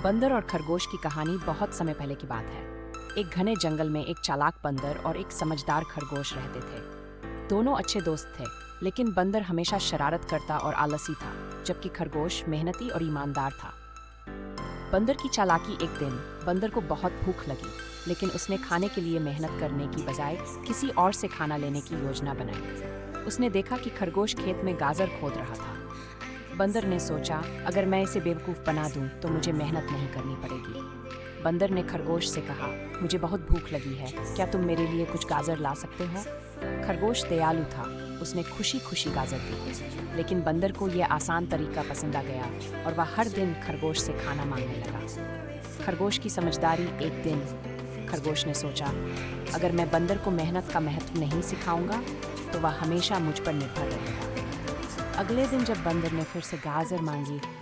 बंदर और खरगोश की कहानी बहुत समय पहले की बात है। एक घने जंगल में एक चालाक बंदर और एक समझदार खरगोश रहते थे। दोनों अच्छे दोस्त थे, लेकिन बंदर हमेशा शरारत करता और आलसी था, जबकि खरगोश मेहनती और ईमानदार था। बंदर की चालाकी। एक दिन बंदर को बहुत भूख लगी, लेकिन उसने खाने के लिए मेहनत करने की बजाय किसी और से खाना लेने की योजना बनाई। उसने देखा कि खरगोश खेत में गाजर खोद रहा था। बंदर ने सोचा, अगर मैं इसे बेवकूफ़ बना दूं, तो मुझे मेहनत नहीं करनी पड़ेगी। बंदर ने खरगोश से कहा, मुझे बहुत भूख लगी है, क्या तुम मेरे लिए कुछ गाजर ला सकते हो? खरगोश दयालु था, उसने खुशी खुशी गाजर दी। लेकिन बंदर को यह आसान तरीका पसंद आ गया और वह हर दिन खरगोश से खाना मांगने लगा। खरगोश की समझदारी। एक दिन खरगोश ने सोचा, अगर मैं बंदर को मेहनत का महत्व नहीं सिखाऊंगा, तो वह हमेशा मुझ पर निर्भर रहेगा। अगले दिन जब बंदर ने फिर से गाजर मांगी,